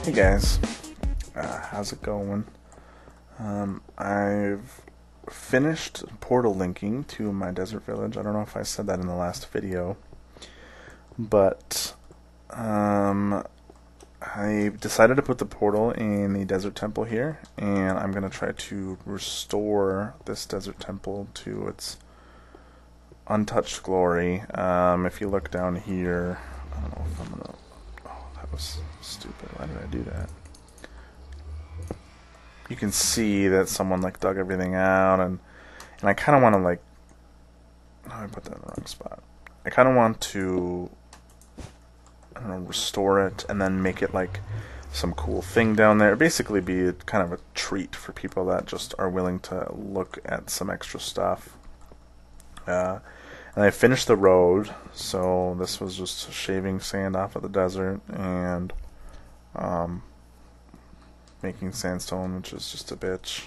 Hey guys, how's it going? I've finished portal linking to my desert village. I don't know if I said that in the last video, but I decided to put the portal in the desert temple here, and I'm going to try to restore this desert temple to its untouched glory. If you look down here, I don't know if I'm going to... Oh, that was stupid. Why did I do that? You can see that someone like dug everything out, and I kind of want to like... Oh, I put that in the wrong spot. I kind of want to, I don't know, restore it and then make it like some cool thing down there. Basically be kind of a treat for people that just are willing to look at some extra stuff. And I finished the road, so this was just shaving sand off of the desert and making sandstone, which is just a bitch.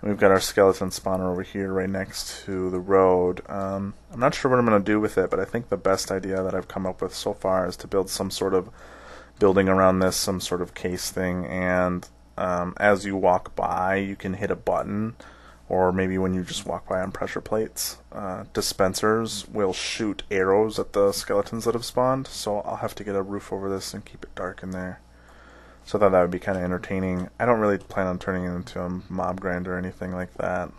And we've got our skeleton spawner over here right next to the road. I'm not sure what I'm going to do with it, but I think the best idea that I've come up with so far is to build some sort of building around this, some sort of case thing, and as you walk by you can hit a button, or maybe when you just walk by on pressure plates, dispensers will shoot arrows at the skeletons that have spawned, so I'll have to get a roof over this and keep it dark in there. So I thought that would be kind of entertaining. I don't really plan on turning it into a mob grinder or anything like that.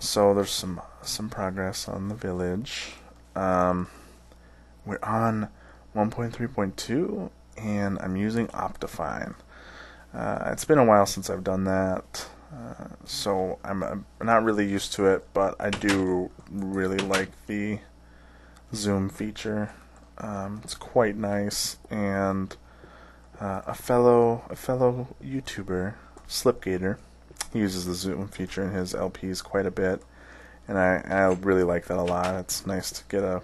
So there's some progress on the village. We're on 1.3.2, and I'm using Optifine. It's been a while since I've done that, so I'm not really used to it, but I do really like the zoom feature. It's quite nice, and a fellow YouTuber, Slipgator, he uses the zoom feature in his LPs quite a bit, and I really like that a lot. It's nice to get a,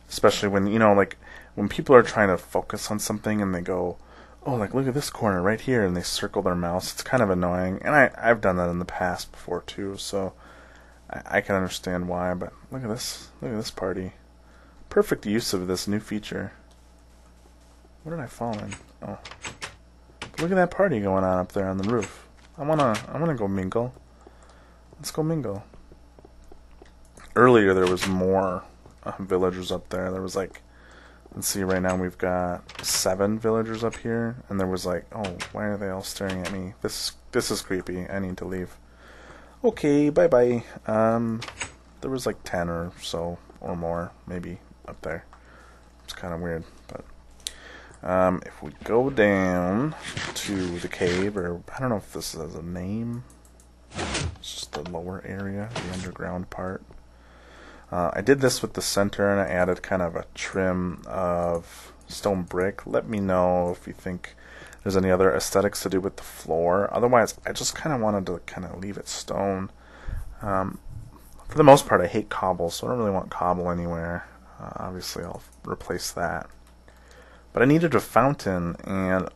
especially when, you know, like when people are trying to focus on something and they go, oh, like look at this corner right here, and they circle their mouse. It's kind of annoying, and I've done that in the past before too, so I can understand why. But look at this party. Perfect use of this new feature. What did I fall in? Oh, but look at that party going on up there on the roof. I wanna go mingle. Let's go mingle. Earlier there was more villagers up there. There was like, let's see, right now we've got 7 villagers up here, and there was like, oh, why are they all staring at me? This is creepy. I need to leave. Okay, bye bye. There was like 10 or so or more, maybe, up there. It's kind of weird, but if we go down to the cave, or I don't know if this has a name. It's just the lower area, the underground part. I did this with the center, and I added kind of a trim of stone brick. Let me know if you think there's any other aesthetics to do with the floor. Otherwise, I just kind of wanted to kind of leave it stone. For the most part, I hate cobble, so I don't really want cobble anywhere. Obviously, I'll replace that. But I needed a fountain, and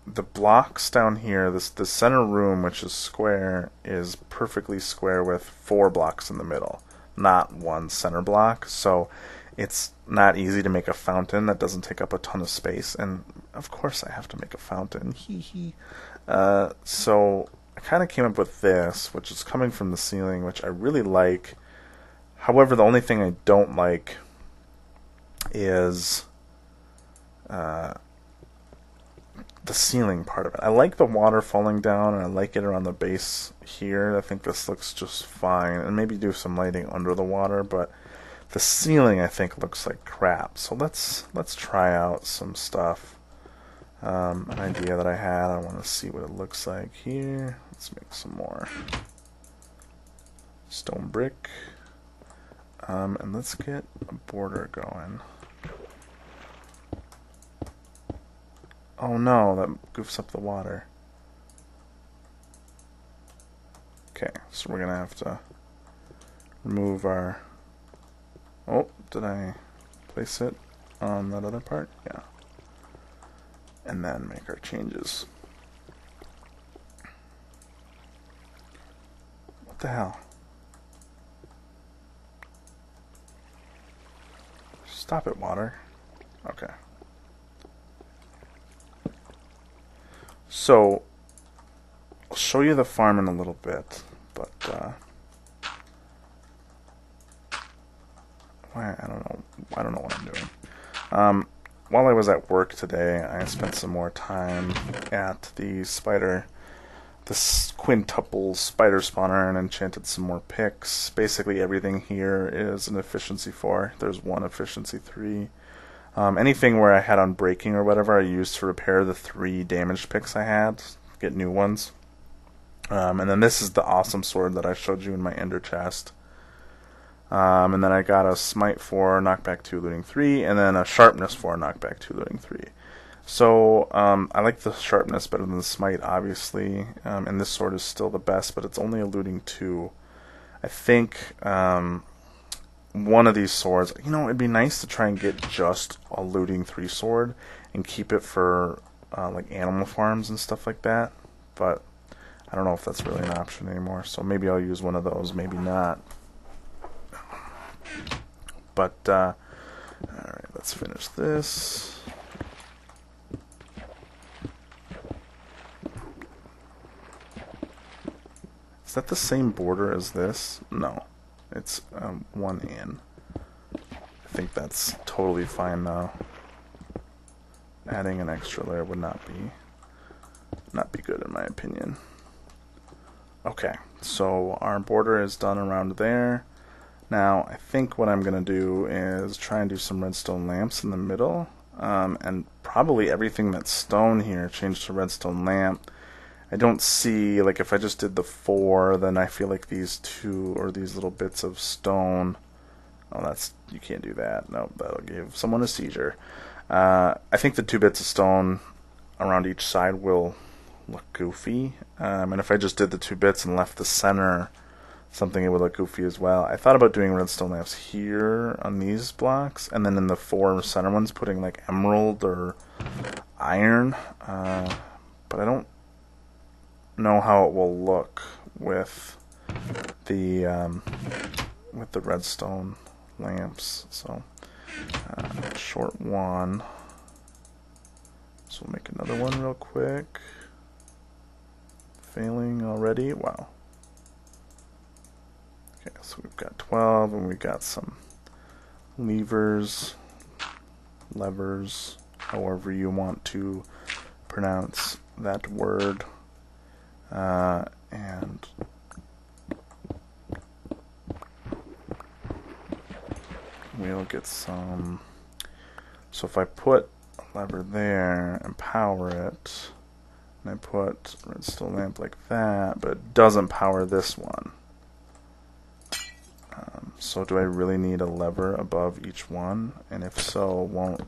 the blocks down here, the center room, which is square, is perfectly square with 4 blocks in the middle, not one center block, so it's not easy to make a fountain that doesn't take up a ton of space, and of course I have to make a fountain. So I kind of came up with this, which is coming from the ceiling, which I really like. However, the only thing I don't like is the ceiling part of it. I like the water falling down, and I like it around the base here. I think this looks just fine, and maybe do some lighting under the water, but the ceiling I think looks like crap. So let's try out some stuff. An idea that I had. I want to see what it looks like here. Let's make some more stone brick, and let's get a border going. Oh no, that goofs up the water. Okay, so we're gonna have to remove our... Oh, did I place it on that other part? Yeah. And then make our changes. What the hell? Stop it, water. Okay. So I'll show you the farm in a little bit, but I don't know what I'm doing. While I was at work today, I spent some more time at this quintuple spider spawner, and enchanted some more picks. Basically everything here is an efficiency 4. There's one efficiency 3. Anything where I had on breaking or whatever, I used to repair the 3 damaged picks I had, get new ones. And then this is the awesome sword that I showed you in my ender chest. And then I got a smite 4, knockback 2, looting 3, and then a sharpness 4, knockback 2, looting 3. So I like the sharpness better than the smite, obviously, and this sword is still the best, but it's only a looting 2. I think one of these swords, it'd be nice to try and get just a looting 3 sword and keep it for like animal farms and stuff like that, but I don't know if that's really an option anymore, so maybe I'll use one of those, maybe not. But, alright, let's finish this. Is that the same border as this? No. It's one in. I think that's totally fine now. Adding an extra layer would not be good in my opinion. Okay, so our border is done around there. Now, I think what I'm going to do is try and do some redstone lamps in the middle, and probably everything that's stone here change to redstone lamp. I don't see, like, if I just did the 4, then I feel like these 2, or these little bits of stone, you can't do that. No, that'll give someone a seizure. I think the 2 bits of stone around each side will look goofy, and if I just did the 2 bits and left the center something, it would look goofy as well. I thought about doing redstone lamps here on these blocks, and then in the 4 center ones putting like emerald or iron, but I don't know how it will look with the redstone lamps. So short one, so we'll make another one real quick. Failing already. Wow. Okay, so we've got 12, and we've got some levers, however you want to pronounce that word, and we'll get some. So if I put a lever there and power it, and I put redstone lamp like that, but it doesn't power this one. So do I really need a lever above each one? And if so, won't...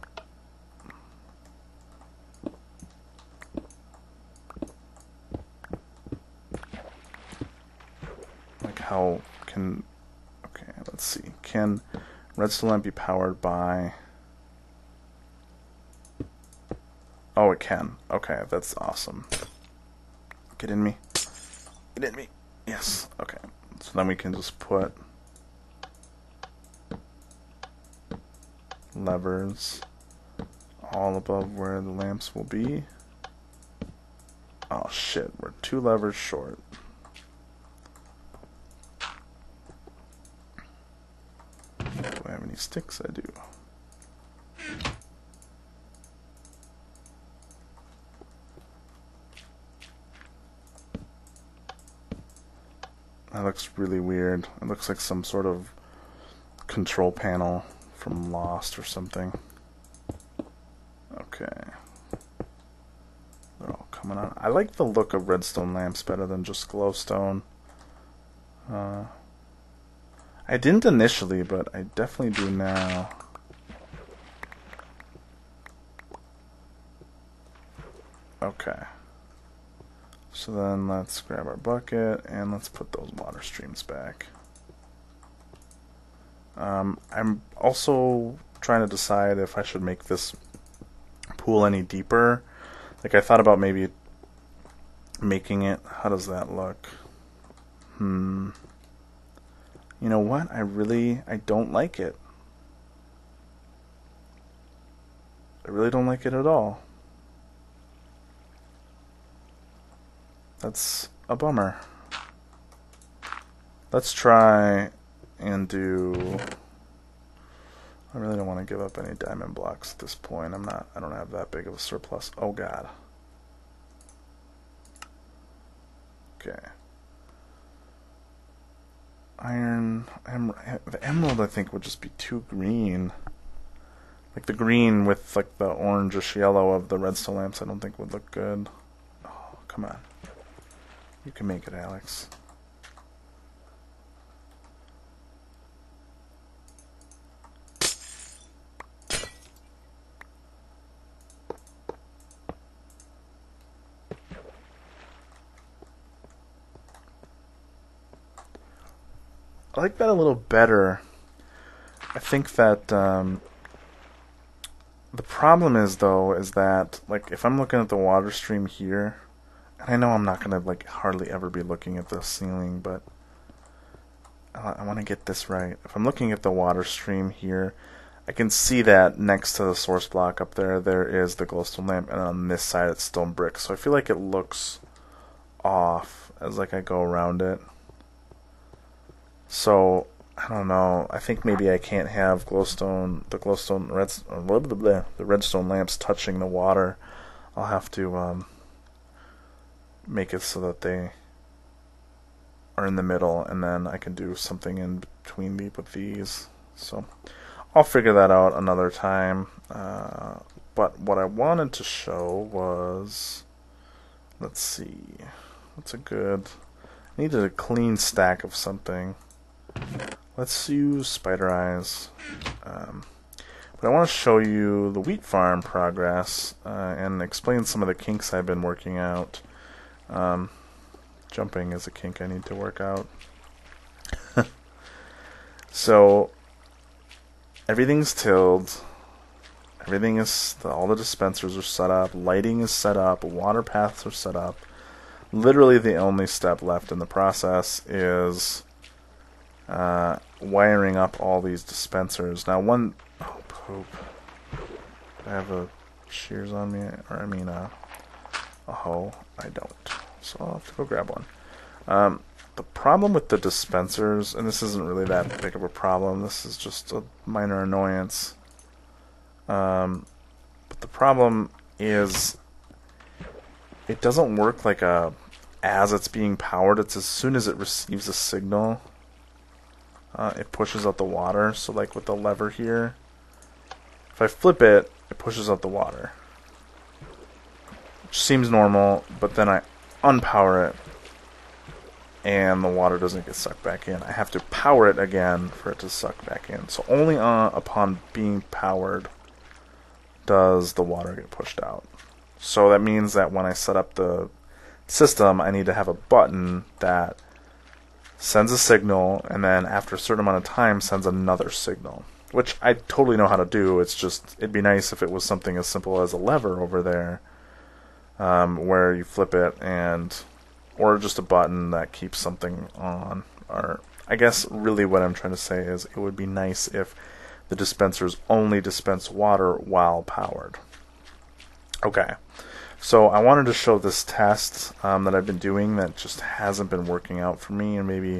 Like how can... Okay, let's see. Can redstone lamp be powered by... Oh, it can. Okay, that's awesome. Get in me. Get in me. Yes, okay. So then we can just put levers all above where the lamps will be. Oh shit, we're 2 levers short. Do I have any sticks? I do. That looks really weird. It looks like some sort of control panel from Lost or something. Okay. They're all coming on. I like the look of redstone lamps better than just glowstone. I didn't initially, but I definitely do now. Okay. So then let's grab our bucket and let's put those water streams back. I'm also trying to decide if I should make this pool any deeper. Like, I thought about maybe making it. How does that look? You know what? I don't like it. I really don't like it at all. That's a bummer. Let's try and do... I really don't want to give up any diamond blocks at this point. I don't have that big of a surplus. Oh god. Okay. Iron, the emerald I think would just be too green. Like the green with like the orangish yellow of the redstone lamps I don't think would look good. Oh, come on. You can make it, Alex. I like that a little better. I think that the problem is though is that like if I'm looking at the water stream here, and I know I'm not gonna like hardly ever be looking at the ceiling, but I want to get this right. If I'm looking at the water stream here, I can see that next to the source block up there, there is the glowstone lamp, and on this side it's stone brick. So I feel like it looks off as like I go around it. So I don't know. I think maybe I can't have the redstone lamps touching the water. I'll have to make it so that they are in the middle, and then I can do something in between with these. So I'll figure that out another time. But what I wanted to show was, let's see, what's a good? I needed a clean stack of something. Let's use spider eyes. But I want to show you the wheat farm progress and explain some of the kinks I've been working out. Jumping is a kink I need to work out. So everything's tilled. Everything is, all the dispensers are set up. Lighting is set up. Water paths are set up. Literally the only step left in the process is wiring up all these dispensers. Now oh poop. I have a shears on me, or I mean a hoe. I don't. So I'll have to go grab one. The problem with the dispensers, and this isn't really that big of a problem, this is just a minor annoyance. But the problem is it doesn't work like as it's being powered. It's as soon as it receives a signal, it pushes out the water. So like with the lever here, if I flip it, it pushes out the water, which seems normal, but then I unpower it and the water doesn't get sucked back in. I have to power it again for it to suck back in. So only upon being powered does the water get pushed out. So that means that when I set up the system, I need to have a button that sends a signal, and then after a certain amount of time sends another signal, which I totally know how to do. It's just, it'd be nice if it was something as simple as a lever over there, where you flip it, or just a button that keeps something on. Or I guess really what I'm trying to say is it would be nice if the dispensers only dispense water while powered. Okay. So I wanted to show this test that I've been doing that just hasn't been working out for me, and maybe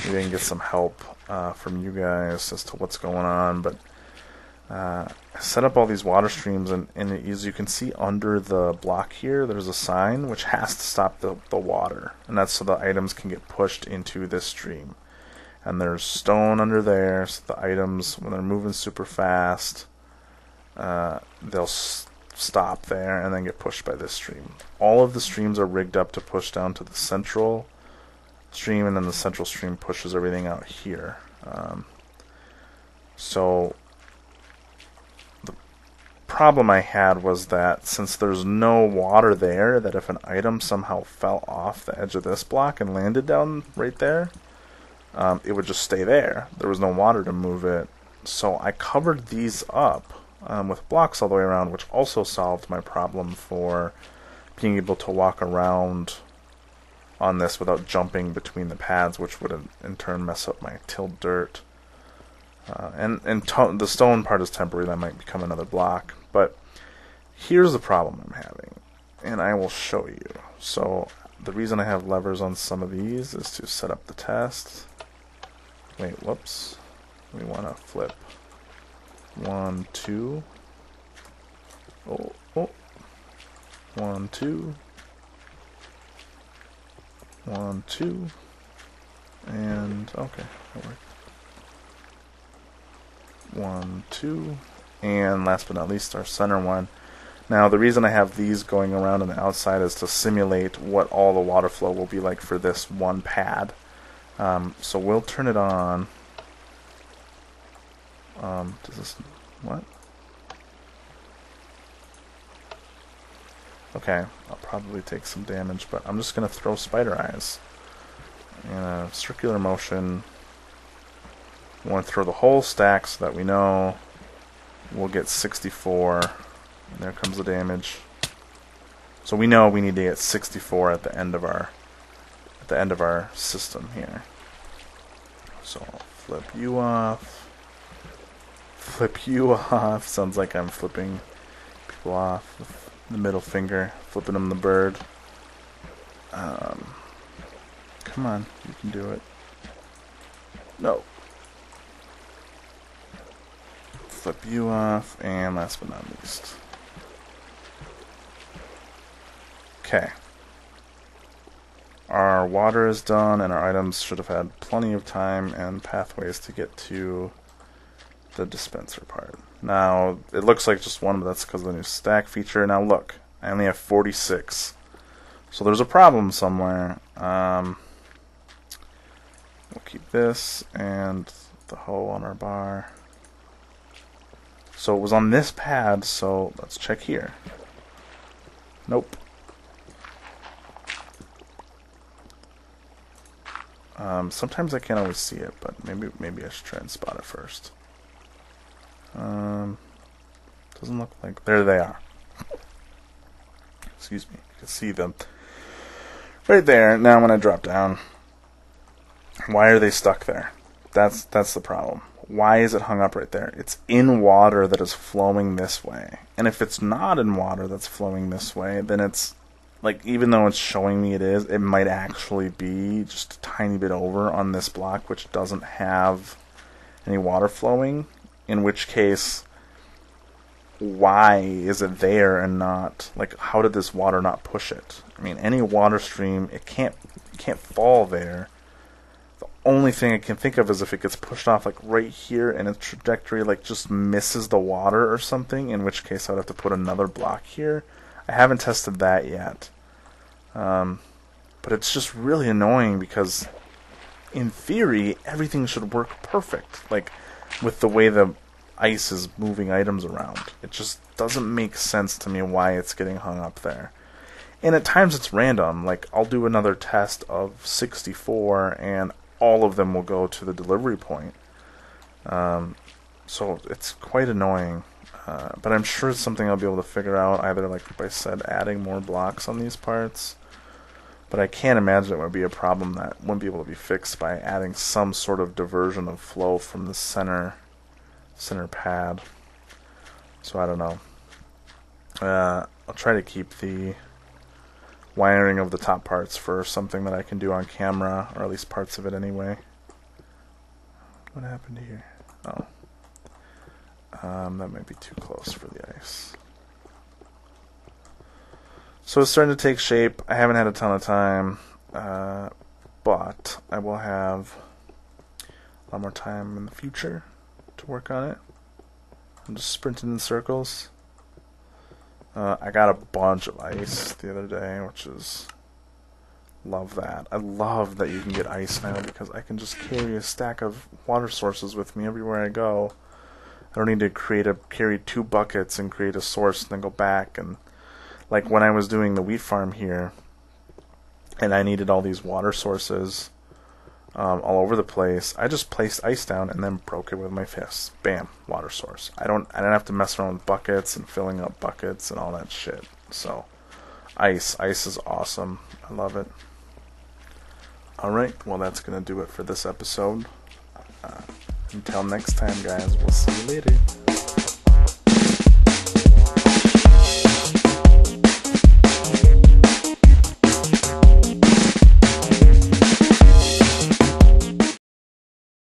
I can get some help from you guys as to what's going on. But I set up all these water streams, and as you can see under the block here, there's a sign which has to stop the water, and that's so the items can get pushed into this stream. And there's stone under there, so the items, when they're moving super fast, they'll stop there and then get pushed by this stream. All of the streams are rigged up to push down to the central stream, and then the central stream pushes everything out here. So the problem I had was that since there's no water there, that if an item somehow fell off the edge of this block and landed down right there, it would just stay there. There was no water to move it. So I covered these up with blocks all the way around, which also solved my problem for being able to walk around on this without jumping between the pads, which would in turn mess up my tilled dirt. The stone part is temporary. That might become another block. But here's the problem I'm having, and I will show you. So the reason I have levers on some of these is to set up the test. Wait, whoops. We want to flip 1, 2. Oh, oh. 1, 2. 1, 2. And, okay, that worked. 1, 2. And last but not least, our center one. Now, the reason I have these going around on the outside is to simulate what all the water flow will be like for this one pad. So we'll turn it on. Does this... what? Okay, I'll probably take some damage, but I'm just going to throw spider eyes. In a circular motion. We want to throw the whole stack so that we know we'll get 64. And there comes the damage. So we know we need to get 64 at the end of our system here. So I'll flip you off. Flip you off. Sounds like I'm flipping people off with the middle finger, flipping them the bird. Come on, you can do it. No. Flip you off, and last but not least. Okay. Our water is done, and our items should have had plenty of time and pathways to get to the dispenser part. Now, it looks like just one, but that's because of the new stack feature. Now look, I only have 46. So there's a problem somewhere. We'll keep this and the hoe on our bar. So it was on this pad, so let's check here. Nope. Sometimes I can't always see it, but maybe I should try and spot it first. Doesn't look like... there they are. Excuse me. You can see them right there. Now when I drop down, why are they stuck there? That's the problem. Why is it hung up right there? It's in water that is flowing this way. And if it's not in water that's flowing this way, then it's like, even though it's showing me it is, it might actually be just a tiny bit over on this block, which doesn't have any water flowing. In which case, why is it there and not, like, how did this water not push it? I mean, any water stream, it can't fall there. The only thing I can think of is if it gets pushed off, like, right here, and its trajectory, like, just misses the water or something, in which case I would have to put another block here. I haven't tested that yet. But it's just really annoying because, in theory, everything should work perfect. Like, with the way the ice is moving items around. It just doesn't make sense to me why it's getting hung up there. And at times it's random. Like, I'll do another test of 64, and all of them will go to the delivery point. So it's quite annoying. But I'm sure it's something I'll be able to figure out, either, like I said, adding more blocks on these parts. But I can't imagine it would be a problem that wouldn't be able to be fixed by adding some sort of diversion of flow from the center pad. So I don't know. I'll try to keep the wiring of the top parts for something that I can do on camera, or at least parts of it anyway. What happened here? Oh. That might be too close for the ice. So it's starting to take shape. I haven't had a ton of time, but I will have a lot more time in the future to work on it. I'm just sprinting in circles. I got a bunch of ice the other day, which is... love that. I love that you can get ice now, because I can just carry a stack of water sources with me everywhere I go. I don't need to carry 2 buckets and create a source and then go back. And like when I was doing the wheat farm here, and I needed all these water sources all over the place, I just placed ice down and then broke it with my fists. Bam, water source. I don't have to mess around with buckets and filling up buckets and all that shit. So ice is awesome. I love it. Alright, well that's gonna do it for this episode. Until next time, guys, we'll see you later.